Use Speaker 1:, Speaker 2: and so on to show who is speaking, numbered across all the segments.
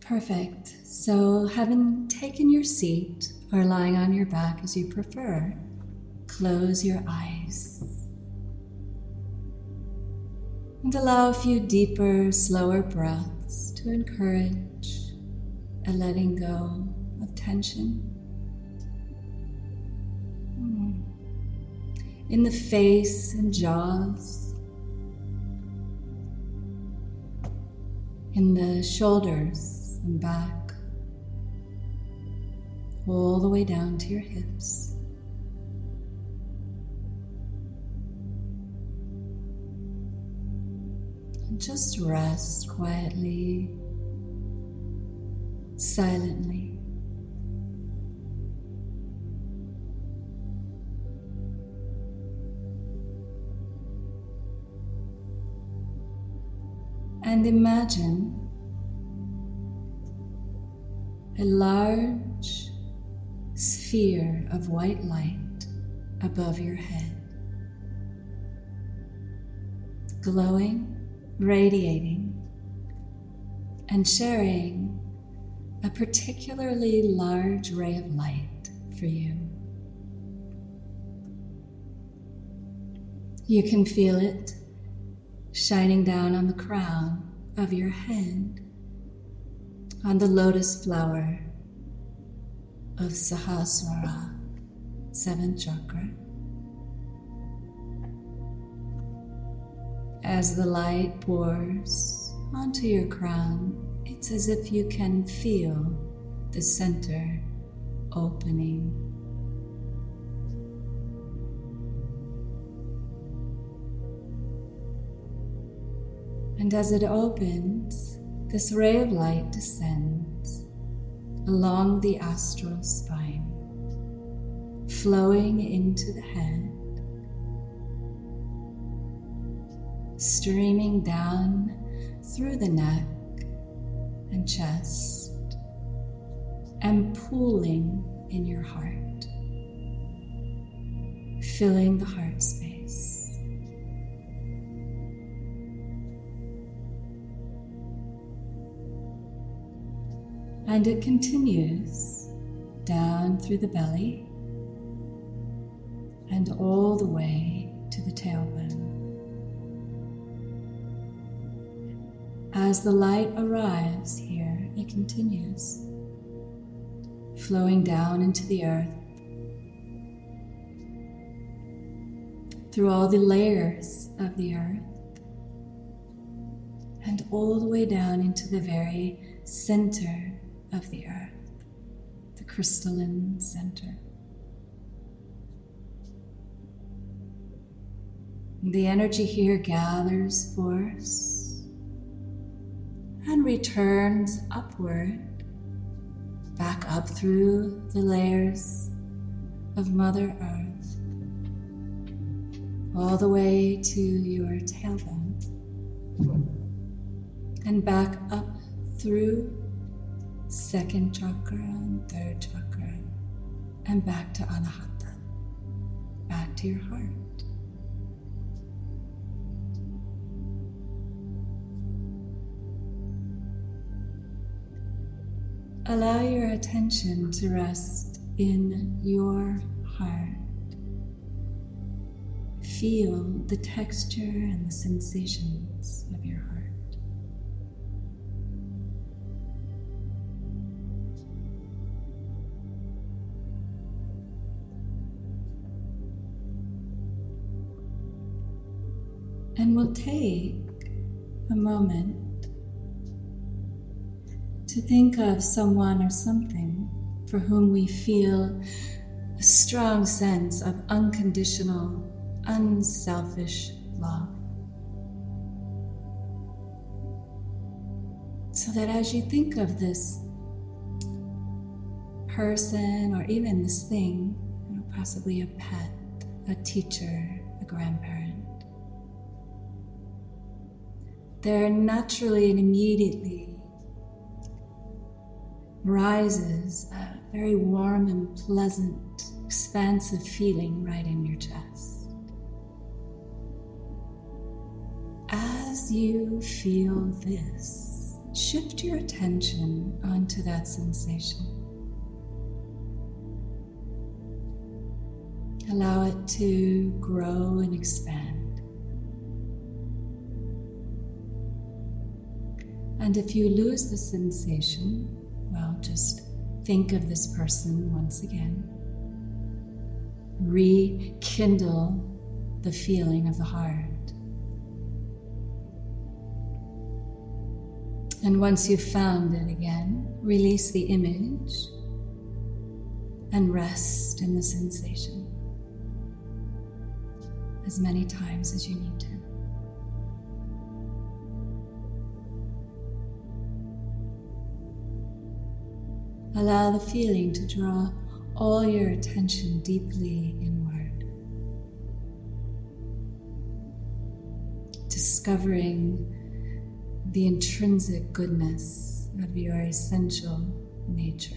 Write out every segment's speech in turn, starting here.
Speaker 1: Perfect. So having taken your seat or lying on your back as you prefer, close your eyes. And allow a few deeper, slower breaths to encourage a letting go of tension. In the face and jaws, in the shoulders and back, all the way down to your hips. And just rest quietly, silently. And imagine a large sphere of white light above your head, glowing, radiating, and sharing a particularly large ray of light for you. You can feel it shining down on the crown of your head, on the lotus flower of Sahasrara, 7th chakra. As the light pours onto your crown, it's as if you can feel the center opening. And as it opens, this ray of light descends along the astral spine, flowing into the head, streaming down through the neck and chest, and pooling in your heart, filling the heart space. And it continues down through the belly and all the way to the tailbone. As the light arrives here, it continues, flowing down into the earth, through all the layers of the earth, and all the way down into the very center of the earth, the crystalline center. The energy here gathers force and returns upward, back up through the layers of Mother Earth, all the way to your tailbone, and back up through 2nd chakra and 3rd chakra, and back to Anahata, back to your heart. Allow your attention to rest in your heart. Feel the texture and the sensations of your heart. And we'll take a moment to think of someone or something for whom we feel a strong sense of unconditional, unselfish love. So that as you think of this person or even this thing, possibly a pet, a teacher, a grandparent, there naturally and immediately rises a very warm and pleasant, expansive feeling right in your chest. As you feel this, shift your attention onto that sensation. Allow it to grow and expand. And if you lose the sensation, well, just think of this person once again. Rekindle the feeling of the heart. And once you've found it again, release the image and rest in the sensation as many times as you need to. Allow the feeling to draw all your attention deeply inward, discovering the intrinsic goodness of your essential nature.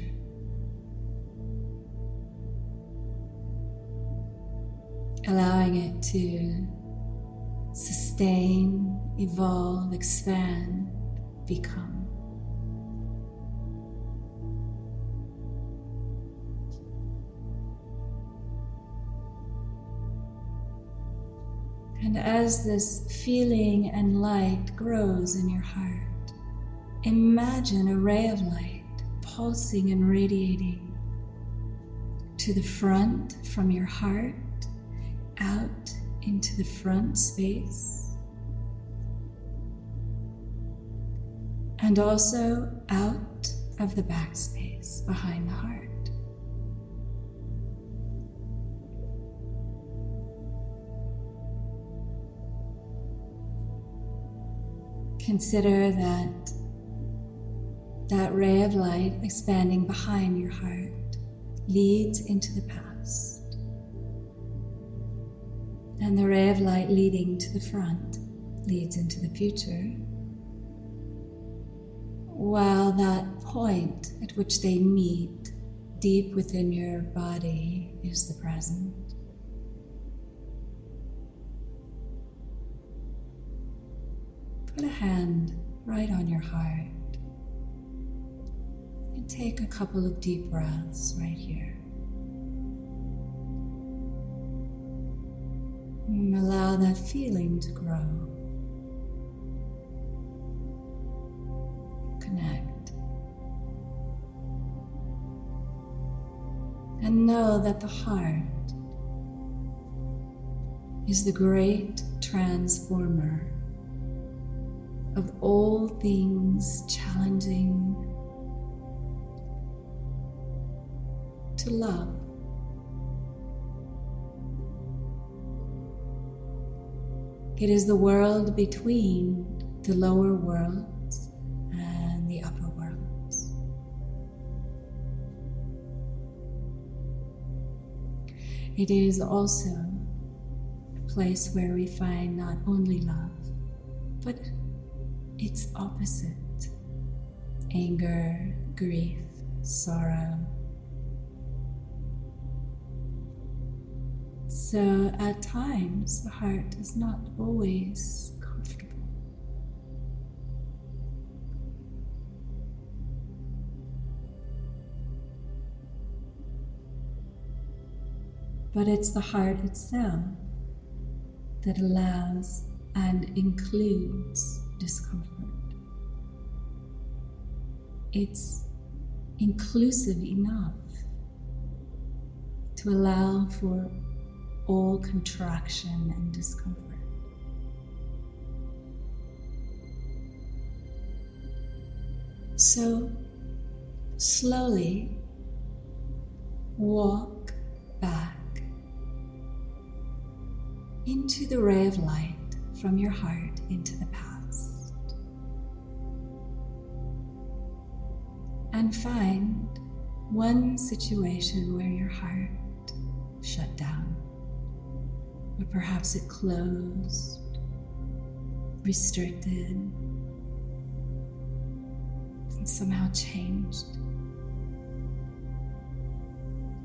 Speaker 1: Allowing it to sustain, evolve, expand, become. And as this feeling and light grows in your heart, imagine a ray of light pulsing and radiating to the front from your heart, out into the front space, and also out of the back space behind the heart. Consider that ray of light expanding behind your heart leads into the past. And the ray of light leading to the front leads into the future, while that point at which they meet deep within your body is the present. Put a hand right on your heart and take a couple of deep breaths right here. And allow that feeling to grow. Connect. And know that the heart is the great transformer of all things challenging to love. It is the world between the lower worlds and the upper worlds. It is also a place where we find not only love, but its opposite: anger, grief, sorrow. So at times the heart is not always comfortable. But it's the heart itself that allows and includes discomfort. It's inclusive enough to allow for all contraction and discomfort. So slowly walk back into the ray of light from your heart into the past, and find one situation where your heart shut down, or perhaps it closed, restricted, and somehow changed.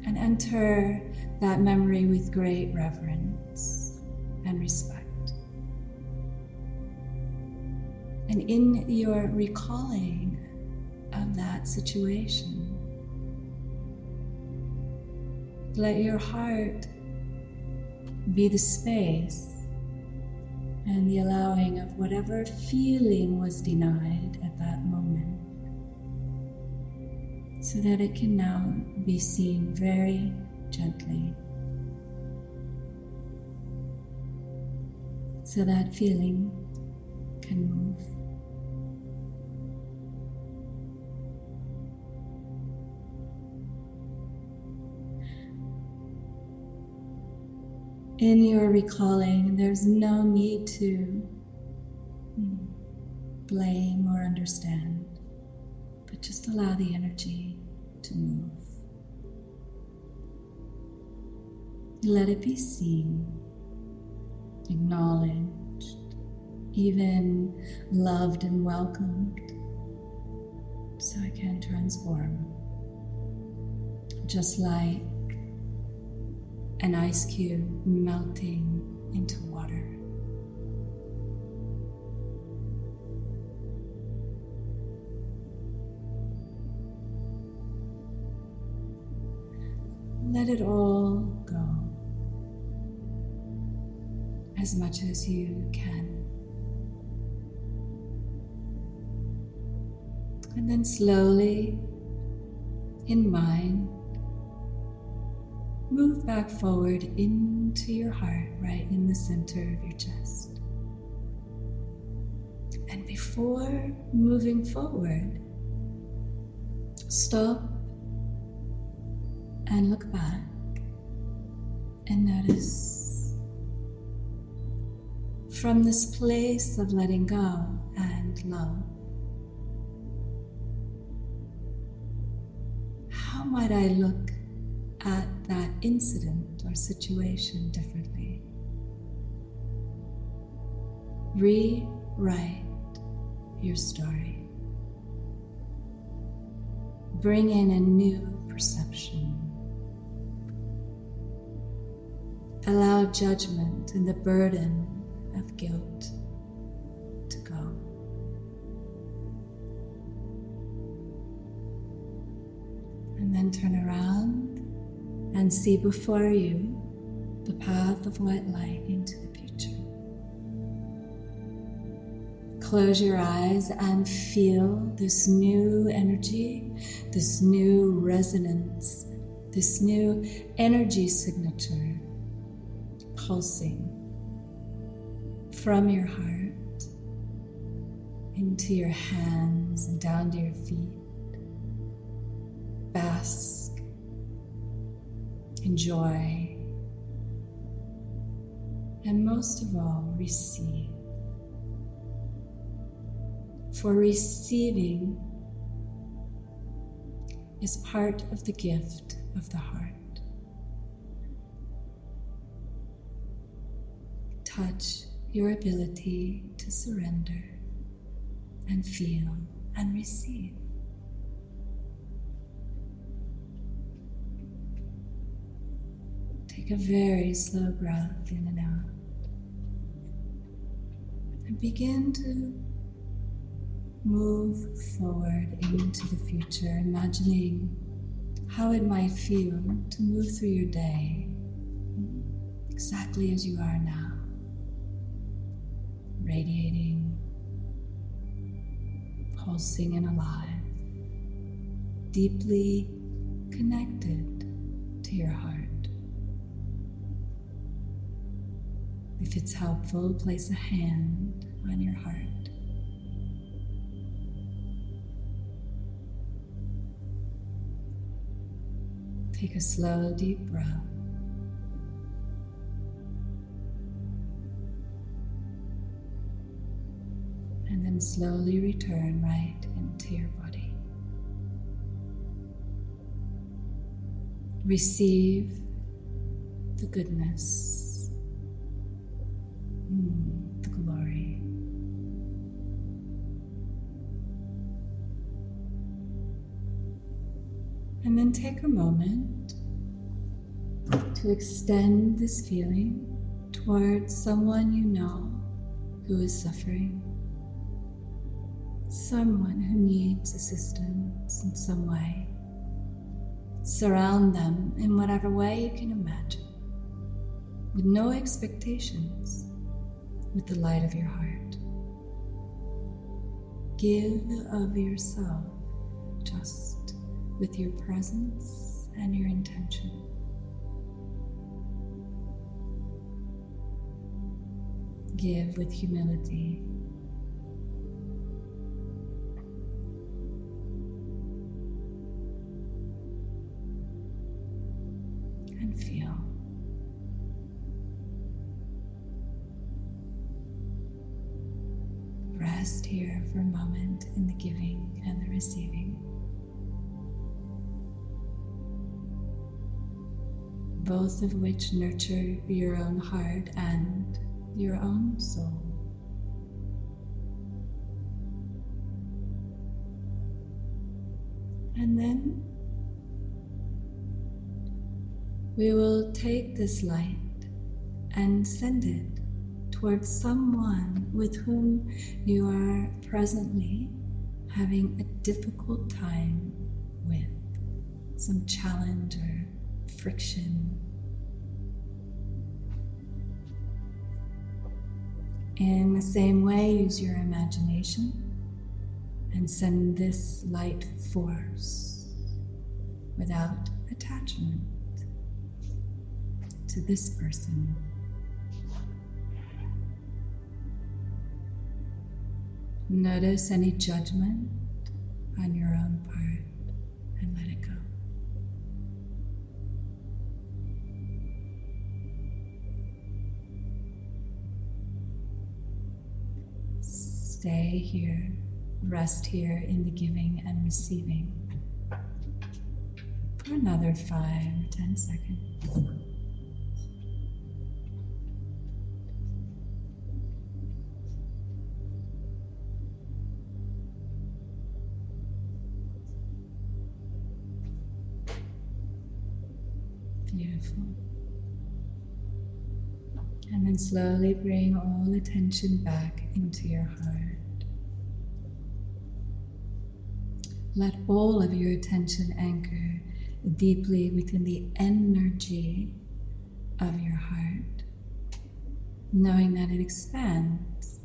Speaker 1: And enter that memory with great reverence and respect. And in your recalling of that situation, let your heart be the space and the allowing of whatever feeling was denied at that moment, so that it can now be seen very gently. So that feeling can move. In your recalling, there's no need to blame or understand, but just allow the energy to move. Let it be seen, acknowledged, even loved and welcomed, so it can transform. Just like an ice cube melting into water. Let it all go as much as you can. And then slowly, in mind, move back forward into your heart, right in the center of your chest. And before moving forward, stop and look back and notice, from this place of letting go and love, how might I look at that incident or situation differently? Rewrite your story. Bring in a new perception. Allow judgment and the burden of guilt to go. And then turn around and see before you the path of white light into the future. Close your eyes and feel this new energy, this new resonance, this new energy signature pulsing from your heart into your hands and down to your feet. Bask, enjoy, and most of all, receive. For receiving is part of the gift of the heart. Touch your ability to surrender and feel and receive. Take a very slow breath in and out. And begin to move forward into the future, imagining how it might feel to move through your day exactly as you are now. Radiating, pulsing and alive, deeply connected to your heart. If it's helpful, place a hand on your heart. Take a slow, deep breath. And then slowly return right into your body. Receive the goodness, the glory. And then take a moment to extend this feeling towards someone you know who is suffering. someone who needs assistance in some way. Surround them in whatever way you can imagine, with no expectations, with the light of your heart. Give of yourself just with your presence and your intention. Give with humility. And feel. Rest here for a moment in the giving and the receiving, both of which nurture your own heart and your own soul. And then we will take this light and send it towards someone with whom you are presently having a difficult time with, some challenge or friction. In the same way, use your imagination and send this light force without attachment to this person. Notice any judgment on your own part and let it go. Stay here, rest here in the giving and receiving for another 5 or 10 seconds. Beautiful. And then slowly bring all attention back into your heart. Let all of your attention anchor deeply within the energy of your heart, knowing that it expands,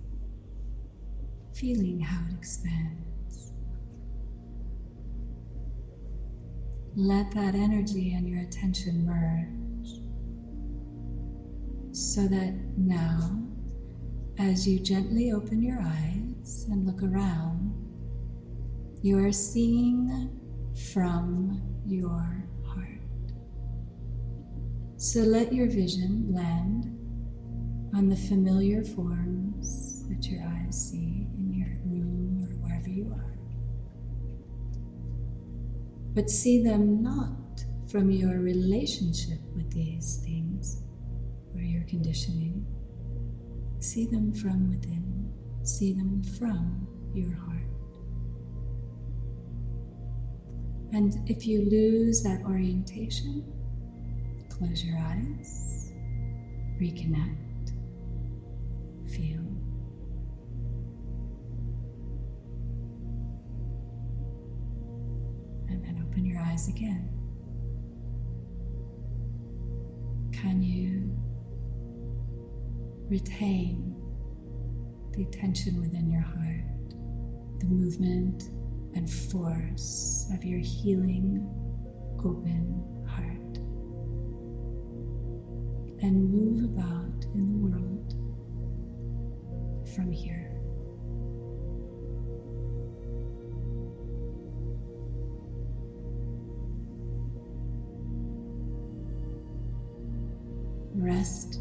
Speaker 1: feeling how it expands. Let that energy and your attention merge, so that now, as you gently open your eyes and look around, you are seeing from your heart. So let your vision land on the familiar forms that your eyes see in your room or wherever you are. But see them not from your relationship with these things or your conditioning. See them from within. See them from your heart. And if you lose that orientation, close your eyes, reconnect, feel. And then open your eyes again. Can you retain the attention within your heart, the movement and force of your healing, open heart, and move about in the world from here. Rest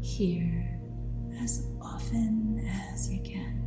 Speaker 1: here as often as you can.